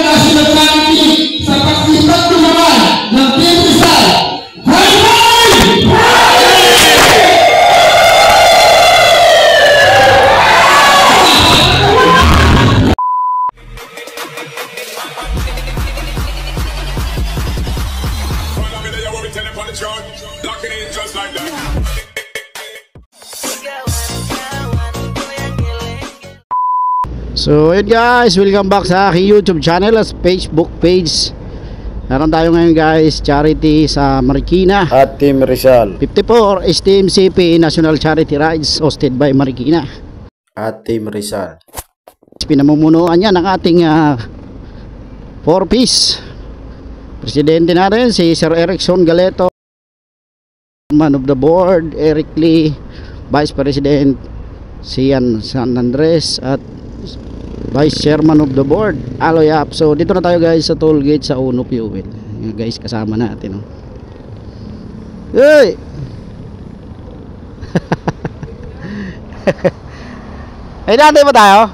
National Charity sa pagsipat-tulungan ng Team Rizal. So yun guys, welcome back sa aking YouTube channel as Facebook page. Meron tayo ngayon guys, charity sa Marikina at Team Rizal. 54 STMCP National Charity Rides hosted by Marikina At Team Rizal. Pinamumunuan niya ng ating 4-piece presidente natin si Sir Erickson Galeto, man of the board Eric Lee, Vice President Sian San Andres at Vice Chairman of the Board Aloy Yap. So dito na tayo guys sa toll gate sa Uno Fuel. Guys, kasama natin Hey! Ay, naantay ba tayo?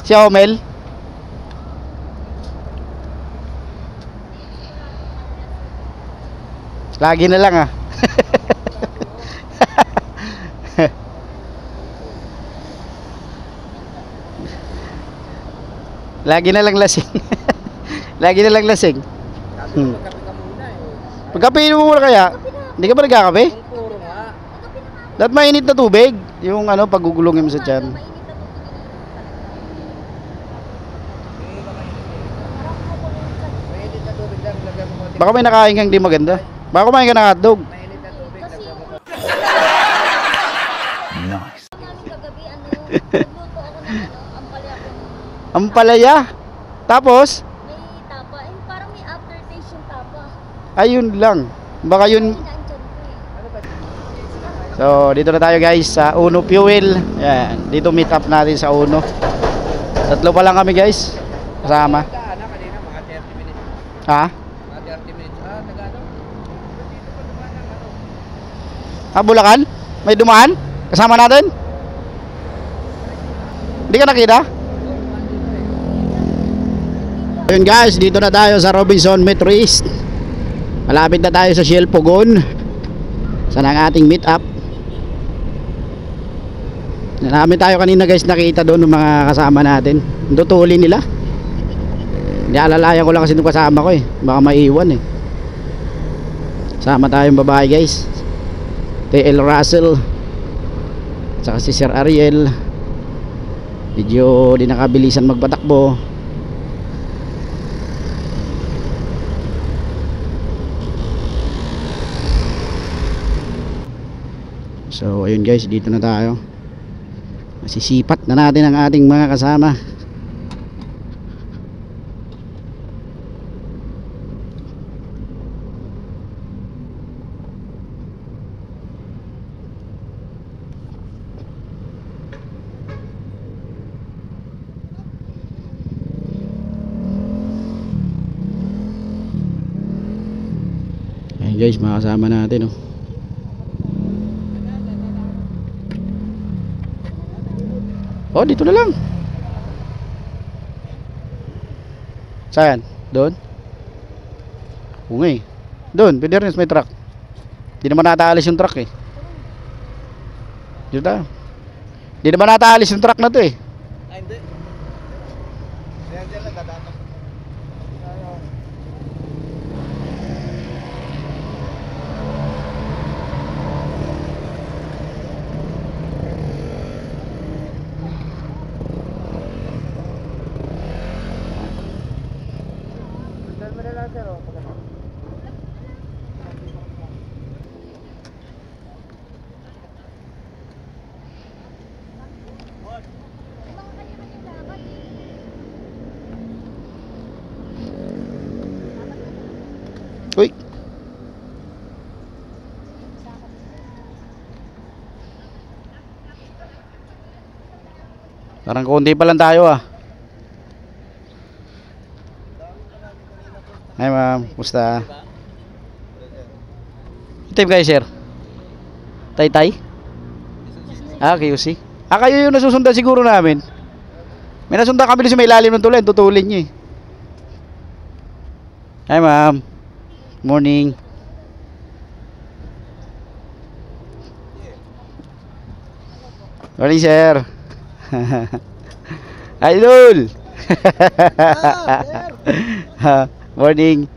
Si Omel? Lagi na lang Lagi na lang lasing. Lagi na lang lasing. Pagkapiin mo muna kaya? Hindi ka ba nagkakape? Dapat mainit na tubig. Yung pagugulungin mo sa tiyan. Baka may nakain kang di maganda. Baka kumain ka ng hotdog. Nice. Ampalaya. Tapos? May tapa. Parang may aftertaste yung tapa. Ayun lang. Baka yun. So, dito na tayo guys sa Uno Fuel. Ayan. Dito meet up natin sa Uno. Tatlo pa lang kami guys. Kasama. Ha? Bulacan? May dumaan? Kasama natin? Hindi ka nakita? Ayun guys, dito na tayo sa Robinson Metro East. Malapit na tayo sa Shell Pugon. Saan ang ating meet up. Namin tayo kanina guys, nakita doon ng mga kasama natin. Tutulin nila. Hindi, alalayan ko lang kasi nung kasama ko baka maiwan Sama tayong babae guys, TL Russell saka si Sir Ariel. Medyo di nakabilisan magpatakbo. So ayun guys, dito na tayo. Masisipat na natin ang ating mga kasama. Ayun guys, mga kasama natin Oh, dito na lang. Saan? Doon? Ungay. Doon, pwede rin may truck. Di naman nataalis yung truck Dito tayo. Di naman nataalis yung truck na to Ay, hindi. Ayan dyan lang, dadaan. Uy. Parang konti pa lang tayo Hi ma'am, kumusta? Team kayo sir? Tay-tay? QC. Kayo yung nasusundan siguro namin. May nasundan kami sa may ilalim ng tulay, tutulin nyo Hi, ma'am. Morning. Morning, sir. Idol. Morning.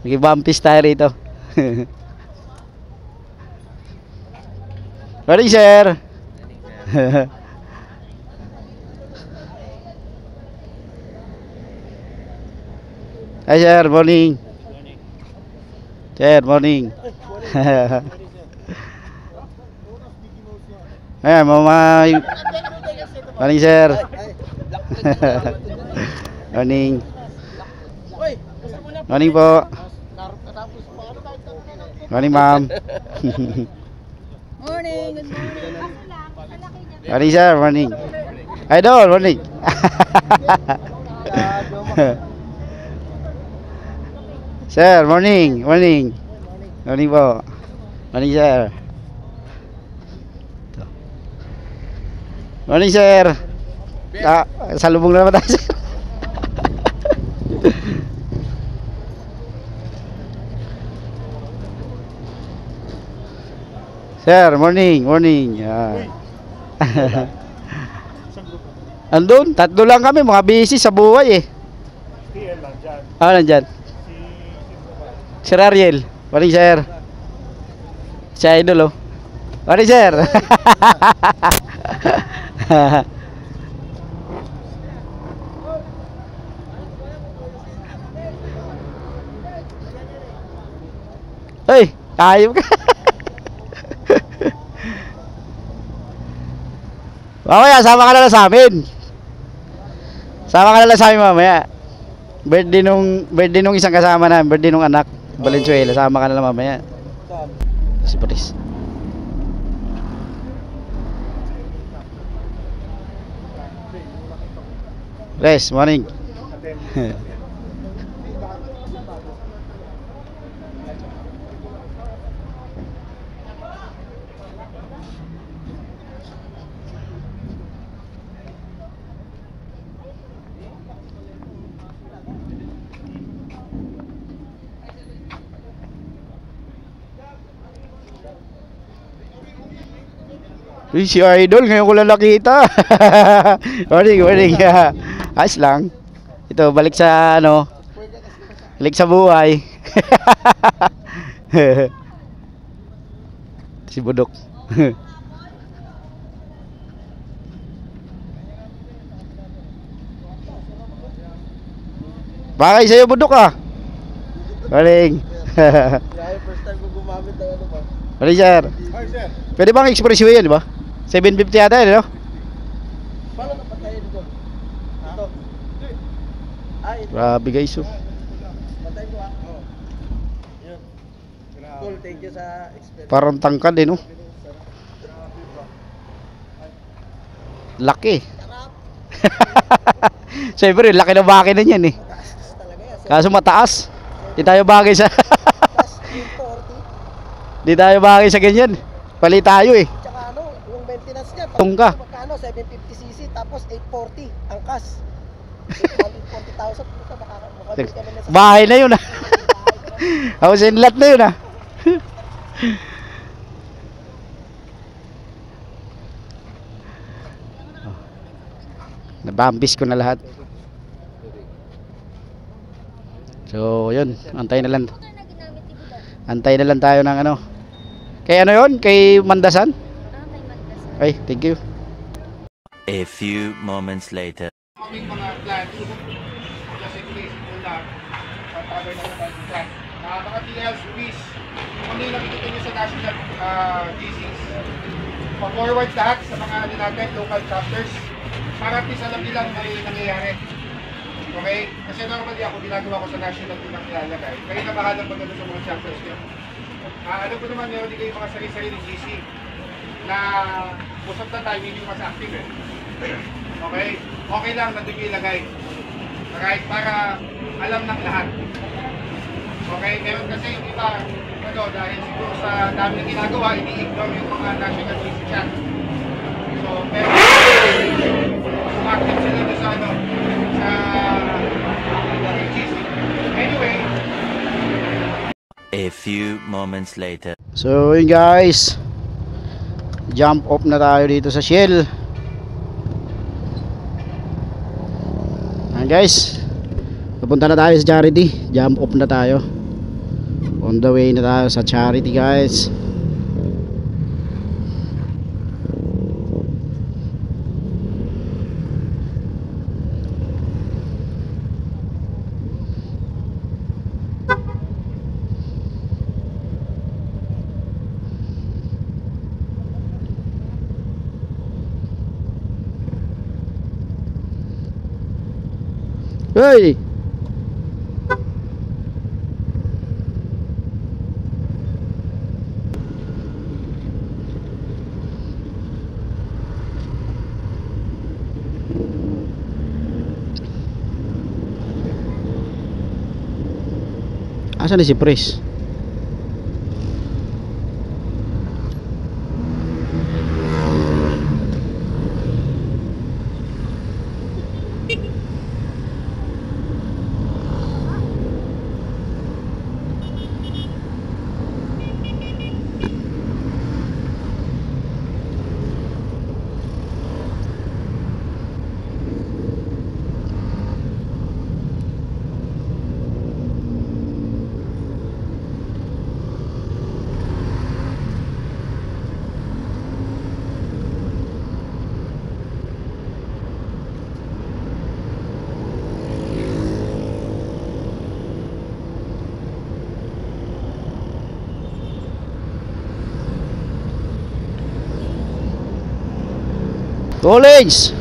Nag-bumpis tayo rito. Morning, sir. Hi, sir. Morning. Sir, morning. Ayan, mama. Morning, sir. Morning. Morning po. Morning, ma'am. Morning, good morning. Morning, sir. Morning. Idol, morning. Sir, morning. Morning. Morning po. Morning, sir. Morning, sir. Salubong na naman tayo, sir. Sir, morning. Morning. Andun, tatlo lang kami, mga busy sa buhay eh. Nandyan. Sir Ariel. Morning, sir. Si Idol, oh. Morning, sir. Hey, tayo ka. Mamaya, sama ka na lang sa amin. Sama ka na lang sa amin mamaya. Birthday nung isang kasama namin, birthday nung anak, Valenzuela, sama ka na lang mamaya. Si Paris. Res, morning. Uy, si Idol, ngayon ko lang nakita. Morning, morning. Ayos lang. Ito, balik sa ano, balik sa buhay. Si Budok. Bakay sa'yo, Budok ah. Morning. First time ko gumamit ng ano ba? Morning, sir. Hi, sir. Pwede bang express way yun, di ba? 750 yata yun, no? Paano napatayin ko? Ito. Ito. Grabe guys, oh. Patayin ko Oo. Yun. Cool, thank you sa experience. Parang tangkad eh, no? Laki. Siyempre, laki na makina niyan eh. Talaga yan. Kaso mataas. Di tayo bagay sa... Plus 840. Di tayo bagay sa ganyan. Pali tayo eh. Tsaka ano, yung maintenance niya. Tungka. Magkano? 750cc tapos 840 ang kas. 840,000. Makabili kami na sa... Bahay na yun ah. House and lot na yun ah. Nabambis ko na lahat. So, yun. Antay na lang. Antay na lang tayo ng ano. Kay ano yun? Kay Mandasan? Ay, thank you. A few moments later. Aming mga plans, kasi place ito lang, patagay na naman yung plan. Mga TLs, please, kung ano yung nakikita nyo sa national GCs, pa-forward lahat sa mga ano natin, local chapters, para at least alam nilang may nangyayari. Okay? Kasi normally ako, ginagawa ko sa national kung nakilalagay. Kayo na bahala pag sa mga chapters nyo. Alam ko naman yun, hindi kayo mga sarili-sariling GC na most of the time hindi mas active eh. Okay? Okay lang na doon ilagay. Alright? Para alam ng lahat. Okay? Meron kasi yung iba, ano, dahil siguro sa dami na ginagawa, ini-ignore yung mga national GC chat. So, pero active sila doon sa ano, sa GC. Anyway, few moments later. So yun guys, jump off na tayo dito sa Shell. Ayan guys, papunta na tayo sa Charity. Jump off na tayo. On the way na tayo sa Charity guys. Hey! Asan na si Pres? College!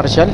Marshall.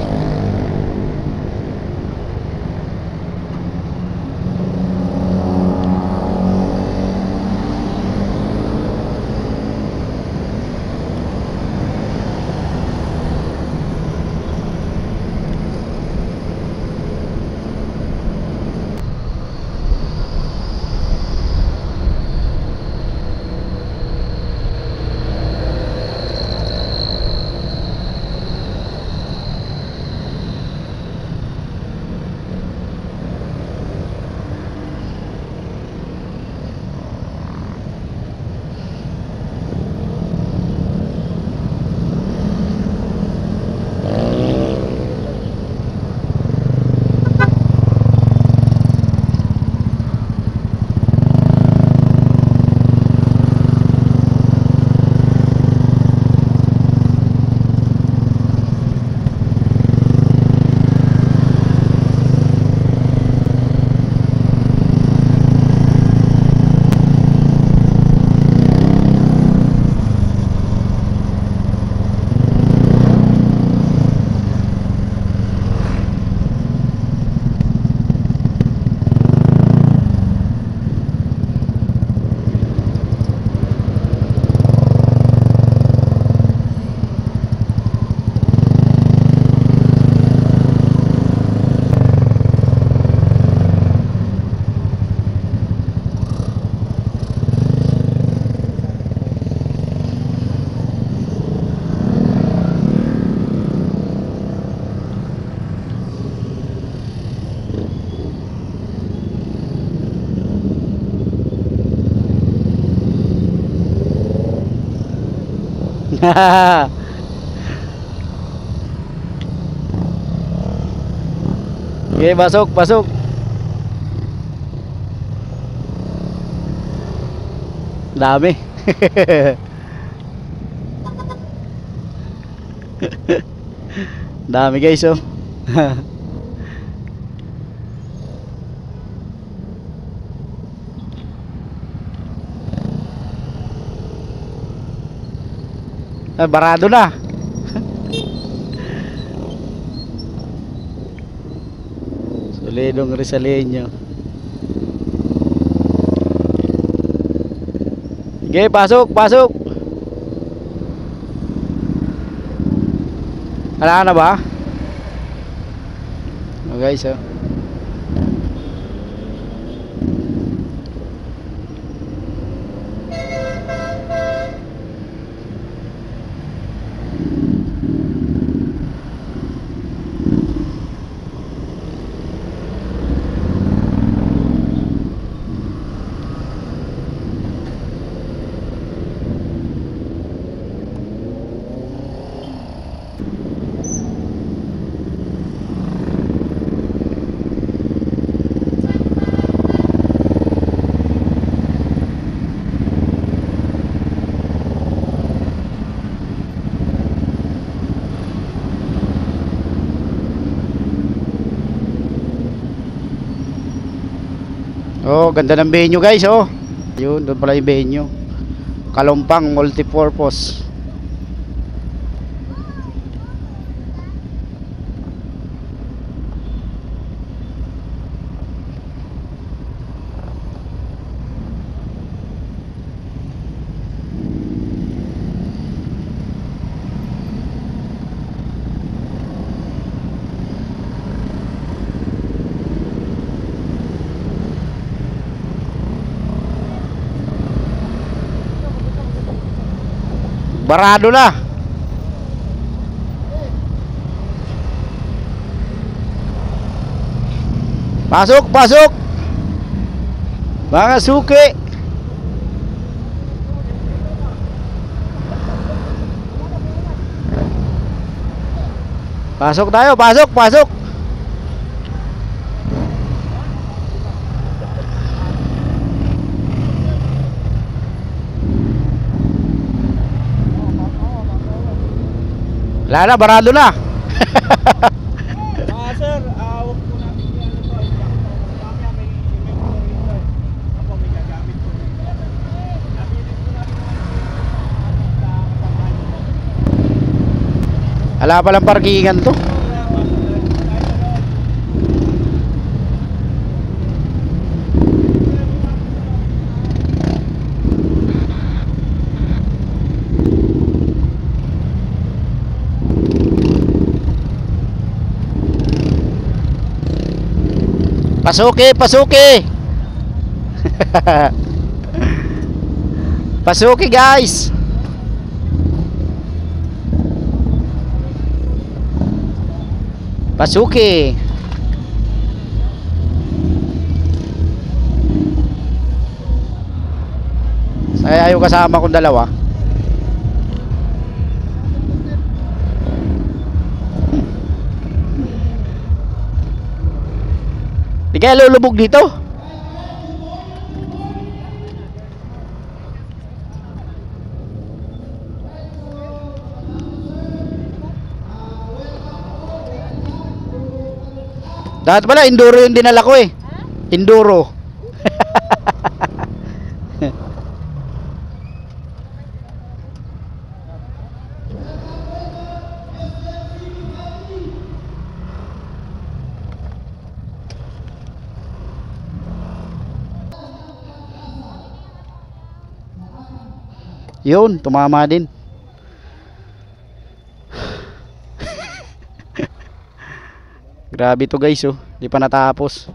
Oke, masuk, masuk. Dami. Dami guys, oh. Barado na. Solidong Rizaleño. Okay, pasok, pasok. Wala na ba? Oh guys, oh. Oh, ganda ng venue guys, oh. Yun, doon pala yung venue. Kalumpang multipurpose. Barado na. Pasok, pasok. Mga suki. Pasok tayo, pasok, pasok. Wala na, barado na. Sir, wag po natin ano to. Mamaya may ito. Ako may gagamit ko. Nabilis ko natin Wala palang parkingan to. Pasuki, pasuki. Pasuki guys. Pasuki. Saya yung kasama kong dalawa. Di kaya lulubog dito? Dapat pala enduro yung dinala ko eh. Enduro. Yun, tumama din. Grabe to guys, oh. Di pa natapos.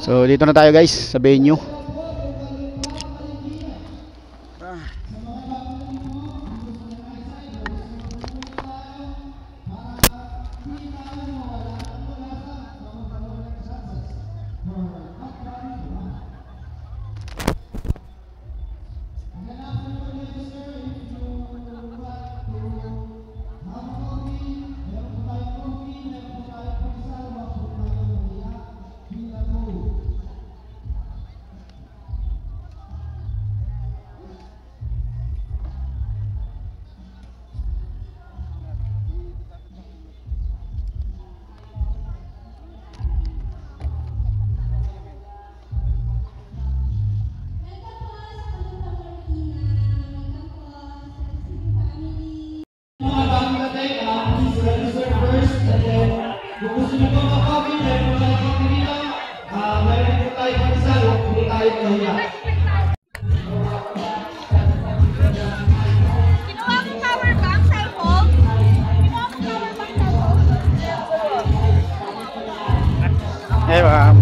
So, dito na tayo guys sa venue. Kinuha mo power bank, cellphone? Kinuha mo power bank, cellphone? Eh, ma'am.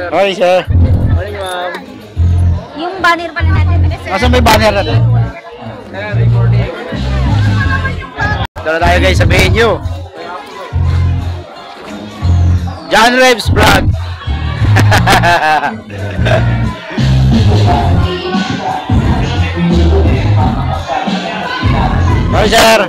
Morning, sir. Yung banner pala natin. Asan may banner natin? Ito na tayo guys, sabihin nyo. John Reeves Vlog. Morning, sir.